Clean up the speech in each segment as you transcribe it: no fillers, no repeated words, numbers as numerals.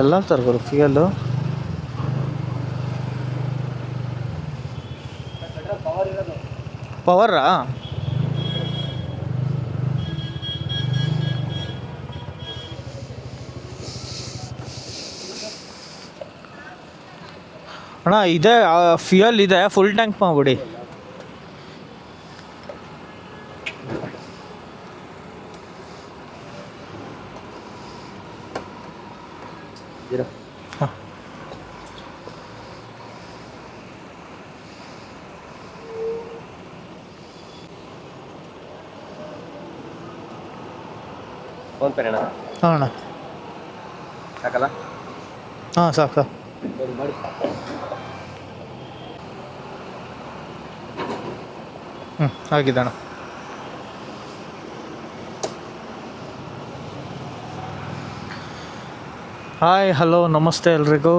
ಎಲ್ಲ ತರ್ಬೋದು ಫ್ಯೂಯಲ್ಲು. ಪವರಾ? ಅಣ್ಣ ಇದೆ, ಫ್ಯೂಯಲ್ ಇದೆ, ಫುಲ್ ಟ್ಯಾಂಕ್ ಮಾಡಿಬಿಡಿ. ಫೋನ್ ಪೇ ಅಣ್ಣ? ಹಾಂ ಅಣ್ಣ, ಸಾಕಲ್ಲ? ಹಾಂ ಸಾಕು ಸಾಕು. ಆಗಿದೆ ಅಣ್ಣ. ಹಾಯ್, ಹಲೋ, ನಮಸ್ತೆ ಎಲ್ರಿಗೂ.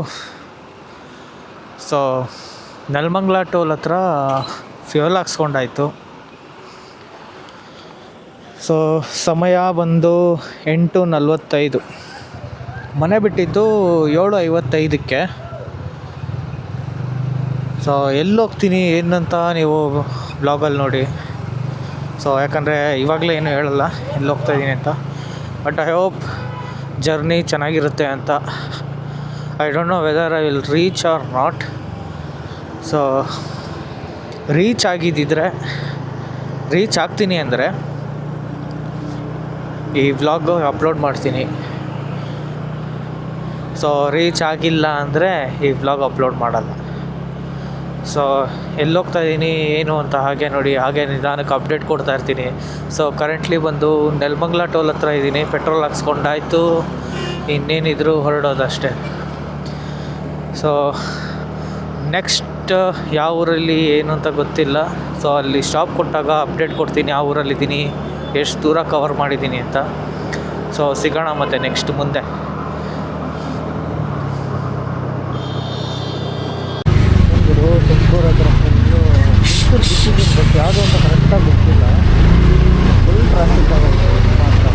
ಸೊ ನೆಲಮಂಗಲ ಟೋಲ್ ಹತ್ರ ಫ್ಯೂಯಲ್ ಹಾಕ್ಸ್ಕೊಂಡಾಯಿತು. ಸೊ ಸಮಯ ಬಂದು 8:45. ಮನೆ ಬಿಟ್ಟಿದ್ದು 7:55. ಸೊ ಎಲ್ಲಿ ಹೋಗ್ತೀನಿ ಏನಂತ ನೀವು ಬ್ಲಾಗಲ್ಲಿ ನೋಡಿ. ಸೊ ಯಾಕಂದರೆ ಇವಾಗಲೇ ಏನೂ ಹೇಳಲ್ಲ ಎಲ್ಲಿ ಹೋಗ್ತಾಯಿದ್ದೀನಿ ಅಂತ. ಬಟ್ ಐ ಹೋಪ್ ಜರ್ನಿ ಚೆನ್ನಾಗಿರುತ್ತೆ ಅಂತ. I don't know whether I will reach or not. So reach ಆಗ್ತೀನಿ ಅಂದರೆ ಈ ವ್ಲಾಗು ಅಪ್ಲೋಡ್ ಮಾಡ್ತೀನಿ. ಸೊ ರೀಚ್ ಆಗಿಲ್ಲ ಅಂದರೆ ಈ ವ್ಲಾಗ್ ಅಪ್ಲೋಡ್ ಮಾಡಲ್ಲ. ಸೊ ಎಲ್ಲಿ ಹೋಗ್ತಾಯಿದ್ದೀನಿ ಏನು ಅಂತ ಹಾಗೆ ನೋಡಿ, ಹಾಗೆ ನಿಧಾನಕ್ಕೆ ಅಪ್ಡೇಟ್ ಕೊಡ್ತಾ ಇರ್ತೀನಿ. ಸೊ ಕರೆಂಟ್ಲಿ ಬಂದು ನೆಲಮಂಗಲ ಟೋಲ್ ಹತ್ರ ಇದ್ದೀನಿ. ಪೆಟ್ರೋಲ್ ಹಾಕ್ಸ್ಕೊಂಡಾಯಿತು, ಇನ್ನೇನಿದ್ರು ಹೊರಡೋದಷ್ಟೇ. ಸೊ ನೆಕ್ಸ್ಟ್ ಯಾವ ಊರಲ್ಲಿ ಏನು ಅಂತ ಗೊತ್ತಿಲ್ಲ. ಸೊ ಅಲ್ಲಿ ಸ್ಟಾಪ್ ಕೊಟ್ಟಾಗ ಅಪ್ಡೇಟ್ ಕೊಡ್ತೀನಿ, ಯಾವ ಊರಲ್ಲಿದ್ದೀನಿ, ಎಷ್ಟು ದೂರ ಕವರ್ ಮಾಡಿದ್ದೀನಿ ಅಂತ. ಸೊ ಸಿಗೋಣ ಮತ್ತು ನೆಕ್ಸ್ಟ್ ಮುಂದೆ. ತುಮಕೂರು ಹತ್ರ ಬಟ್ ಯಾವುದೋ ಅಂತ ಕರೆಕ್ಟಾಗಿ ಗೊತ್ತಿಲ್ಲ. ಫುಲ್ ಟ್ರಾಫಿಕ್ ಆಗುತ್ತೆ ಮಾತ್ರ.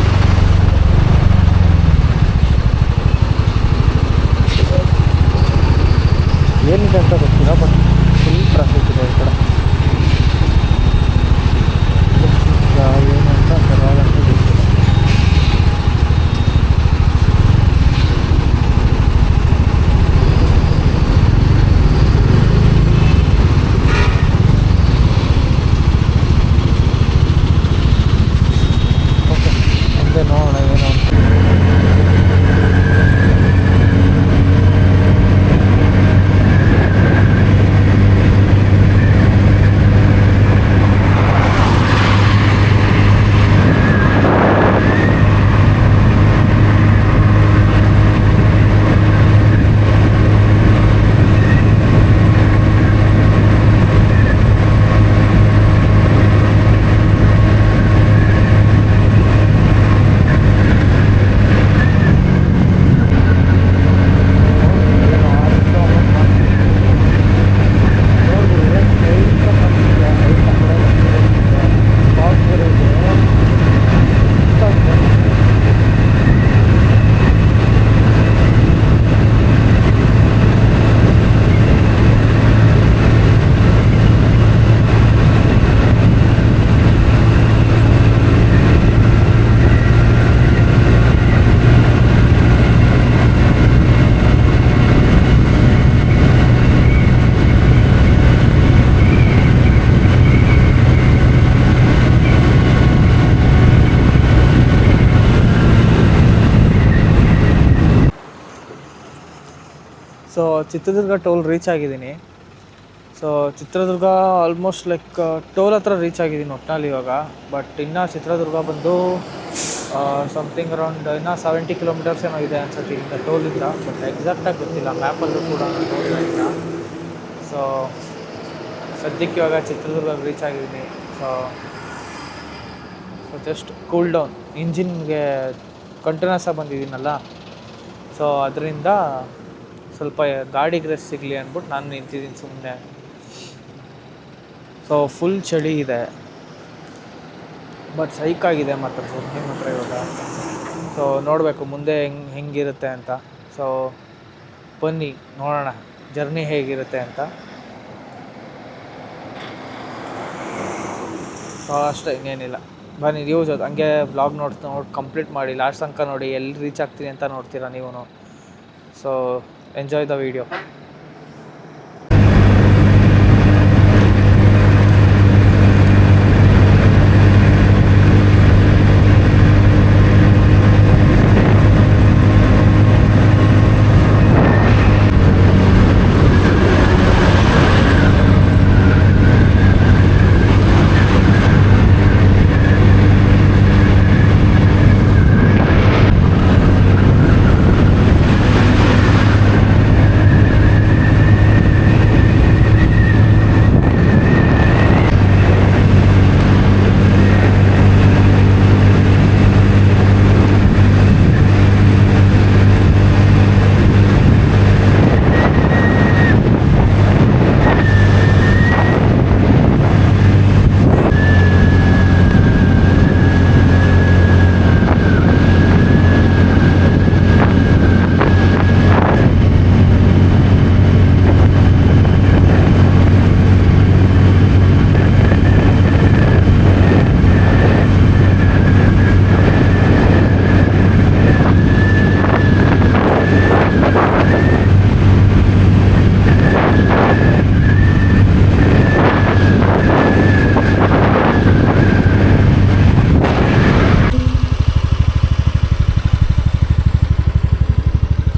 ಏನಿದೆ ಅಂತ ಗೊತ್ತಿಲ್ಲ, ಬಟ್ ಫುಲ್ ಟ್ರಾಫಿಕ್ ಇದೆ ಈ ಕಡೆ. ಏನು ಅಂತ ಬರೋದಂತ ಗೊತ್ತಿಲ್ಲ. ಓಕೆ, ಮುಂದೆ ನೋಡೋಣ ಏನು ಅಂತ. ಸೊ ಚಿತ್ರದುರ್ಗ ಟೋಲ್ ರೀಚ್ ಆಗಿದ್ದೀನಿ. So Chitradurga almost like toll ಹತ್ರ ರೀಚ್ ಆಗಿದ್ದೀನಿ ಒಟ್ಟಿನಲ್ಲಿ ಇವಾಗ. ಬಟ್ ಇನ್ನೂ ಚಿತ್ರದುರ್ಗ ಬಂದು ಸಮಥಿಂಗ್ ಅರೌಂಡ್ ಇನ್ನೂ 70 ಕಿಲೋಮೀಟರ್ಸ್ ಏನೋ ಇದೆ ಅನ್ಸುತ್ತೆ ಇಲ್ಲಿಂದ ಟೋಲಿಂದ. ಬಟ್ ಎಕ್ಸಾಕ್ಟಾಗಿ ಗೊತ್ತಿಲ್ಲ, ಮ್ಯಾಪಲ್ಲೂ ಕೂಡ ನೋಡಿಲ್ಲ ಇಲ್ಲ. ಸೊ ಸದ್ಯಕ್ಕೆ ಇವಾಗ ಚಿತ್ರದುರ್ಗಕ್ಕೆ ರೀಚ್ ಆಗಿದ್ದೀನಿ. ಸೊ ಜಸ್ಟ್ ಕೂಲ್ ಡೌನ್, ಇಂಜಿನ್ಗೆ ಕಂಟಿನ್ಯೂಸ್ ಆಗಿ ಬಂದಿದ್ದೀನಲ್ಲ. ಸೊ ಅದರಿಂದ ಸ್ವಲ್ಪ ಗಾಡಿಗೆ ರೆಸ್ಟ್ ಸಿಗಲಿ ಅಂದ್ಬಿಟ್ಟು ನಾನು ನಿಂತಿದ್ದೀನಿ ಸುಮ್ಮನೆ. ಸೊ ಫುಲ್ ಚಳಿ ಇದೆ, ಬಟ್ ಸೈಕಾಗಿದೆ ಮಾತ್ರ ಜರ್ನಿ ಮಾತ್ರ ಇವಾಗ. ಸೊ ನೋಡಬೇಕು ಮುಂದೆ ಹೆಂಗಿರುತ್ತೆ ಅಂತ. ಸೊ ಬನ್ನಿ ನೋಡೋಣ ಜರ್ನಿ ಹೇಗಿರುತ್ತೆ ಅಂತ. ಸೊ ಅಷ್ಟೇ, ಇನ್ನೇನಿಲ್ಲ. ಬನ್ನಿ ನೀವು ಹಂಗೆ ವ್ಲಾಗ್ ನೋಡಿ ಕಂಪ್ಲೀಟ್ ಮಾಡಿ, ಲಾಸ್ಟ್ ತನಕ ನೋಡಿ, ಎಲ್ಲಿ ರೀಚ್ ಆಗ್ತೀನಿ ಅಂತ ನೋಡ್ತೀರಾ ನೀವು. So enjoy the video.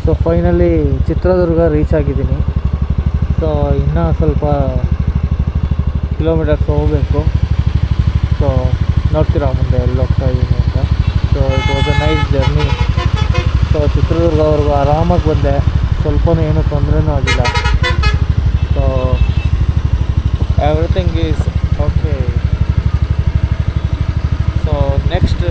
So finally Chitradurga reach ಆಗಿದ್ದೀನಿ. ಸೊ ಇನ್ನೂ ಸ್ವಲ್ಪ ಕಿಲೋಮೀಟರ್ಸ್ ಹೋಗಬೇಕು. ಸೊ ನೋಡ್ತೀರಾ ಮುಂದೆ ಎಲ್ಲಿ ಹೋಗ್ತಾ ಇದ್ದೀನಿ ಅಂತ. So it was a nice journey. So ಚಿತ್ರದುರ್ಗವರೆಗೂ ಆರಾಮಾಗಿ ಬಂದೆ, ಸ್ವಲ್ಪನೂ ಏನೂ ತೊಂದರೆನೂ ಆಗಿಲ್ಲ. So everything is okay. So next